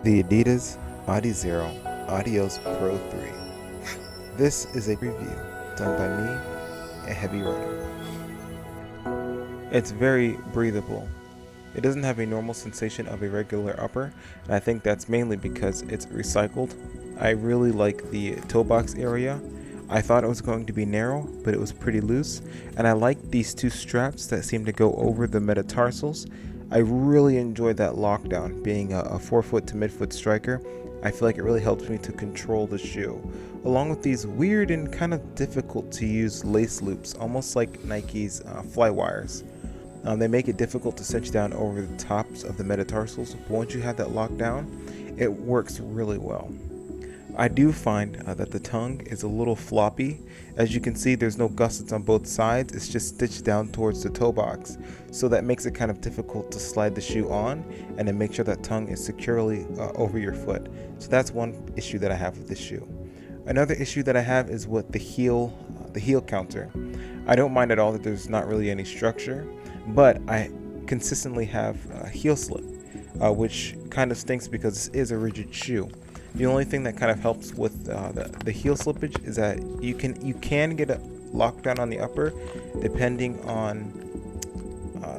The Adidas Adizero Adios Pro 3. This is a review done by me, a heavy rider. It's very breathable. It doesn't have a normal sensation of a regular upper, and I think that's mainly because it's recycled. I really like the toe box area. I thought it was going to be narrow, but it was pretty loose, and I like these two straps that seem to go over the metatarsals. I really enjoyed that lockdown. Being a forefoot to midfoot striker, I feel like it really helps me to control the shoe, along with these weird and kind of difficult to use lace loops, almost like Nike's fly wires. They make it difficult to cinch down over the tops of the metatarsals, but once you have that locked down, it works really well. I do find that the tongue is a little floppy. As you can see, there's no gussets on both sides, it's just stitched down towards the toe box. So that makes it kind of difficult to slide the shoe on and then make sure that tongue is securely over your foot. So that's one issue that I have with this shoe. Another issue that I have is with the heel counter. I don't mind at all that there's not really any structure, but I consistently have heel slip, which kind of stinks because this is a rigid shoe. The only thing that kind of helps with the heel slippage is that you can get a lockdown on the upper depending on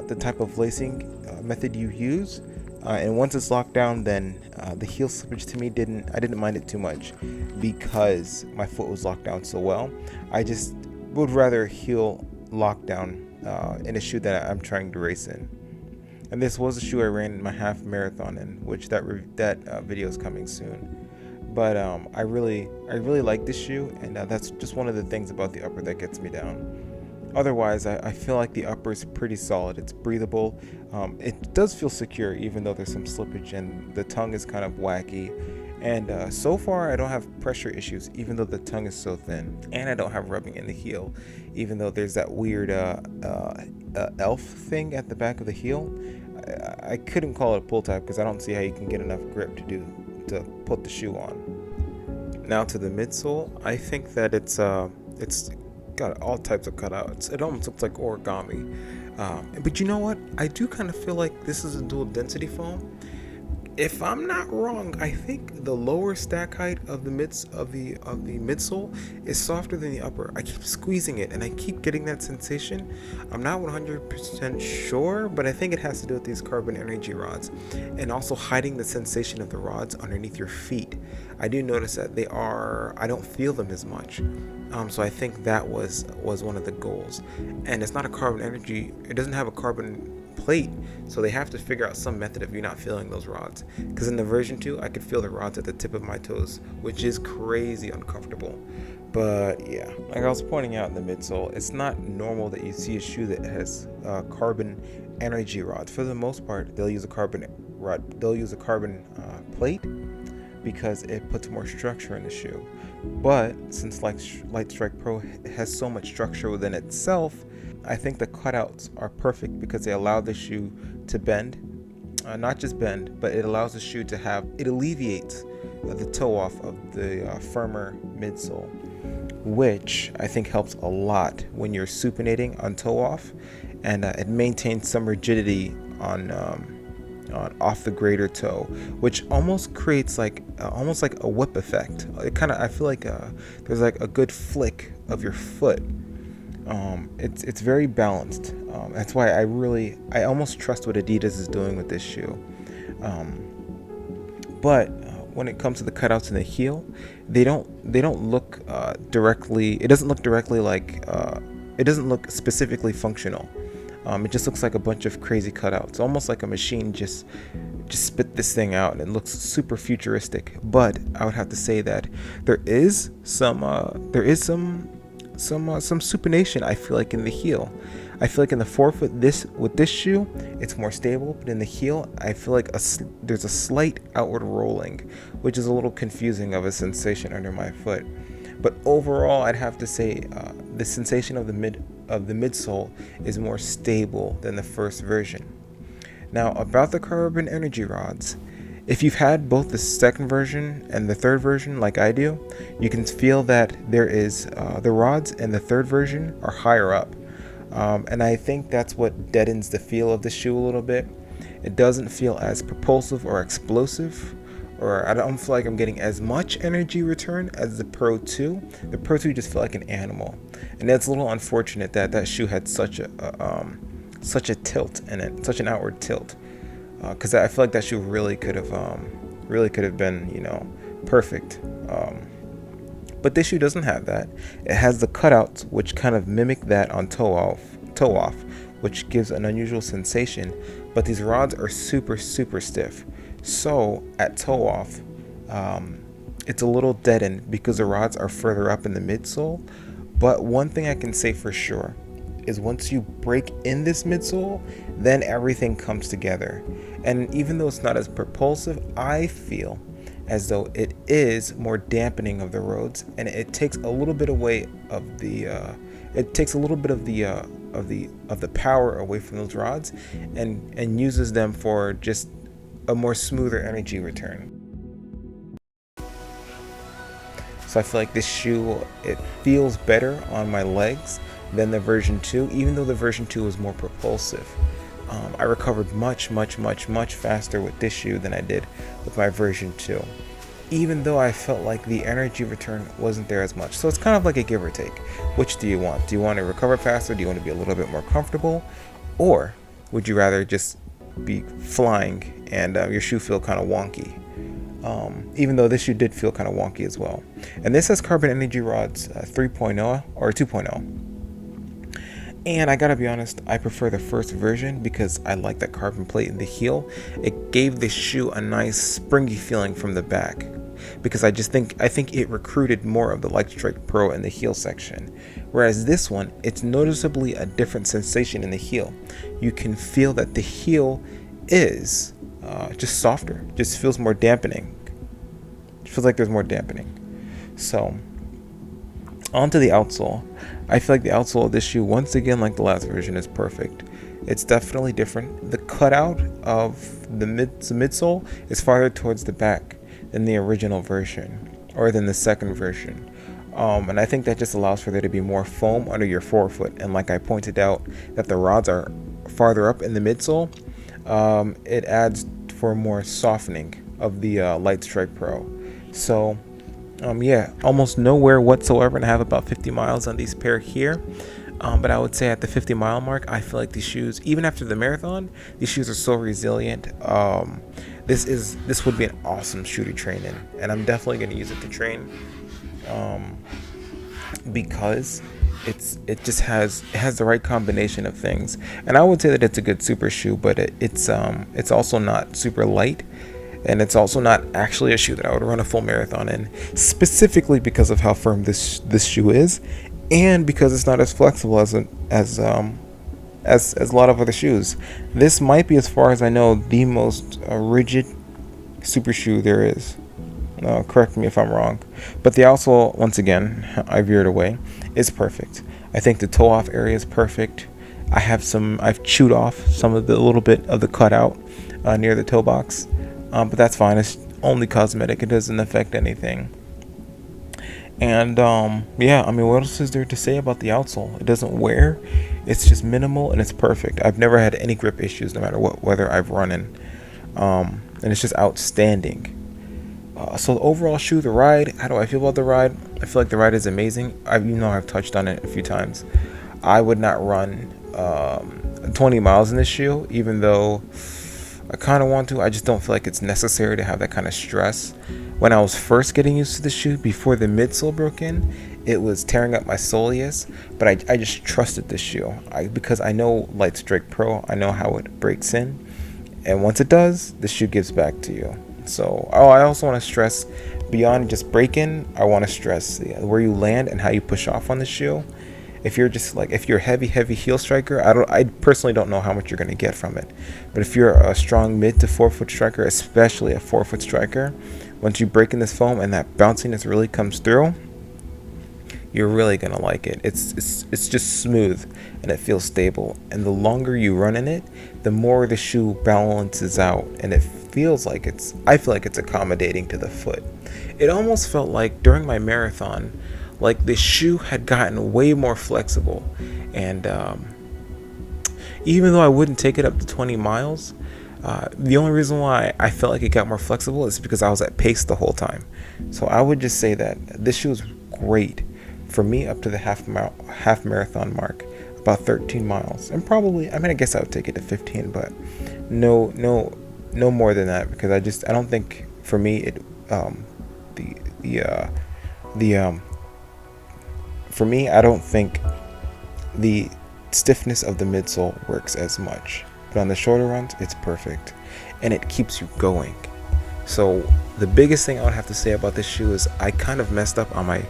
the type of lacing method you use. And once it's locked down, then the heel slippage to me I didn't mind it too much because my foot was locked down so well. I just would rather heel lockdown in a shoe that I'm trying to race in. And this was a shoe I ran in my half marathon in, which that video is coming soon. But I really like this shoe, and that's just one of the things about the upper that gets me down. Otherwise, I feel like the upper is pretty solid. It's breathable. It does feel secure, even though there's some slippage, and the tongue is kind of wacky. And so far, I don't have pressure issues, even though the tongue is so thin. And I don't have rubbing in the heel, even though there's that weird elf thing at the back of the heel. I couldn't call it a pull tab because I don't see how you can get enough grip to put the shoe on. Now to the midsole, I think that it's got all types of cutouts. It almost looks like origami. But you know what? I do kind of feel like this is a dual density foam. If I'm not wrong, I think the lower stack height of the midsole is softer than the upper. I keep squeezing it and I keep getting that sensation. I'm not 100% sure, but I think it has to do with these carbon energy rods and also hiding the sensation of the rods underneath your feet. I do notice that I don't feel them as much. So I think that was one of the goals. And it's not a carbon energy, it doesn't have a carbon plate, so they have to figure out some method of you not feeling those rods, because in the version 2 I could feel the rods at the tip of my toes, which is crazy uncomfortable. But yeah, like I was pointing out in the midsole, it's not normal that you see a shoe that has carbon energy rods. For the most part, they'll use a carbon plate because it puts more structure in the shoe. But since Light Strike Pro has so much structure within itself, I think the cutouts are perfect because they allow the shoe to bend, not just bend, but it allows the shoe to it alleviates the toe off of the firmer midsole, which I think helps a lot when you're supinating on toe off, and it maintains some rigidity on off the greater toe, which almost creates almost like a whip effect. I feel like there's like a good flick of your foot. It's very balanced. That's why I almost trust what Adidas is doing with this shoe. But when it comes to the cutouts in the heel, they don't look directly. It doesn't look directly like. It doesn't look specifically functional. It just looks like a bunch of crazy cutouts, almost like a machine just spit this thing out, and it looks super futuristic. But I would have to say that there is some supination, I feel like, in the heel. I feel like in the forefoot, with this shoe, it's more stable, but in the heel, I feel like there's a slight outward rolling, which is a little confusing of a sensation under my foot. But overall, I'd have to say the sensation of the midsole is more stable than the first version. Now, about the carbon energy rods, if you've had both the second version and the third version like I do, you can feel that there is the rods in the third version are higher up. And I think that's what deadens the feel of the shoe a little bit. It doesn't feel as propulsive or explosive or I don't feel like I'm getting as much energy return as the Pro 2. The Pro 2 just felt like an animal, and that's a little unfortunate that that shoe had such a tilt in it, such an outward tilt, because I feel like that shoe really could have been, you know, perfect. But this shoe doesn't have that. It has the cutouts, which kind of mimic that on toe off, which gives an unusual sensation. But these rods are super stiff. So at toe off, it's a little deadened because the rods are further up in the midsole. But one thing I can say for sure is once you break in this midsole, then everything comes together. And even though it's not as propulsive, I feel as though it is more dampening of the roads, and it takes a little bit away of the of the power away from those rods, and uses them for just a more smoother energy return. So I feel like this shoe, it feels better on my legs than the version 2, even though the version 2 was more propulsive. I recovered much faster with this shoe than I did with my version 2, even though I felt like the energy return wasn't there as much. So it's kind of like a give or take. Which do you want? Do you want to recover faster? Do you want to be a little bit more comfortable? Or would you rather just be flying and your shoe feel kind of wonky? Even though this shoe did feel kind of wonky as well. And this has carbon energy rods 3.0 or 2.0. And I gotta be honest, I prefer the first version because I like that carbon plate in the heel. It gave this shoe a nice springy feeling from the back, because I think it recruited more of the Lightstrike Pro in the heel section. Whereas this one, it's noticeably a different sensation in the heel. You can feel that the heel is just softer, just feels more dampening. It feels like there's more dampening. So onto the outsole. I feel like the outsole of this shoe, once again, like the last version, is perfect. It's definitely different. The cutout of the midsole is farther towards the back than the original version, or than the second version. And I think that just allows for there to be more foam under your forefoot. And like I pointed out, that the rods are farther up in the midsole, it adds for more softening of the Lightstrike Pro. So yeah, almost nowhere whatsoever, and I have about 50 miles on these pair here. But I would say at the 50-mile mark, I feel like these shoes, even after the marathon, these shoes are so resilient. This would be an awesome shoe to train in, and I'm definitely going to use it to train, because it just has the right combination of things. And I would say that it's a good super shoe, but it's also not super light. And it's also not actually a shoe that I would run a full marathon in, specifically because of how firm this shoe is, and because it's not as flexible as a lot of other shoes. This might be, as far as I know, the most rigid super shoe there is. Correct me if I'm wrong, but the outsole, once again, I veered away, is perfect. I think the toe off area is perfect. I've chewed off some of the little bit of the cutout near the toe box. But that's fine. It's only cosmetic. It doesn't affect anything. And yeah, I mean, what else is there to say about the outsole? It doesn't wear. It's just minimal, and it's perfect. I've never had any grip issues, no matter what weather I've run in. And it's just outstanding. So the overall shoe, the ride. How do I feel about the ride? I feel like the ride is amazing. I've touched on it a few times. I would not run 20 miles in this shoe, even though I kind of want to. I just don't feel like it's necessary to have that kind of stress. When I was first getting used to the shoe, before the midsole broke in, it was tearing up my soleus, but I just trusted this shoe. Because I know Lightstrike Pro, I know how it breaks in, and once it does, the shoe gives back to you. So, I also want to stress, beyond just break-in, I want to stress where you land and how you push off on the shoe. If you're a heavy heel striker, I personally don't know how much you're going to get from it. But if you're a strong mid to 4-foot striker, especially a 4-foot striker, once you break in this foam and that bounciness really comes through, you're really going to like it. It's just smooth, and it feels stable. And the longer you run in it, the more the shoe balances out, and it feels like I feel like it's accommodating to the foot. It almost felt like during my marathon, like the shoe had gotten way more flexible. And even though I wouldn't take it up to 20 miles, The only reason why I felt like it got more flexible is because I was at pace the whole time. So I would just say that this shoe is great for me up to the half marathon mark, about 13 miles, and probably, I mean, I guess I would take it to 15, but no more than that, because I don't think for me it the the for me, I don't think the stiffness of the midsole works as much. But on the shorter runs, it's perfect, and it keeps you going. So the biggest thing I would have to say about this shoe is I kind of messed up on my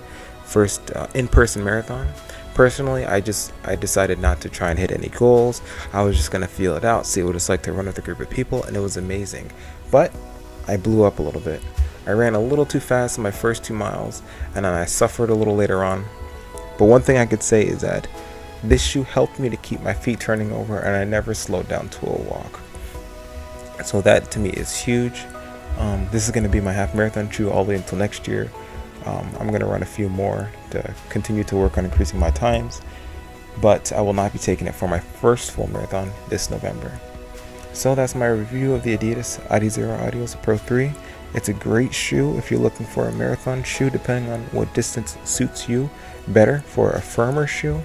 first in-person marathon. Personally, I decided not to try and hit any goals. I was just gonna feel it out, see what it's like to run with a group of people, and it was amazing. But I blew up a little bit. I ran a little too fast in my first 2 miles, and then I suffered a little later on. But one thing I could say is that this shoe helped me to keep my feet turning over, and I never slowed down to a walk. So that to me is huge. This is going to be my half marathon shoe all the way until next year. I'm going to run a few more to continue to work on increasing my times, but I will not be taking it for my first full marathon this November. So that's my review of the Adidas Adizero Adios Pro 3. It's a great shoe if you're looking for a marathon shoe, depending on what distance suits you better, for a firmer shoe,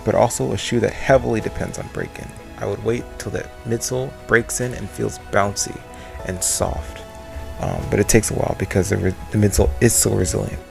but also a shoe that heavily depends on break-in. I would wait till the midsole breaks in and feels bouncy and soft, but it takes a while because the midsole is so resilient.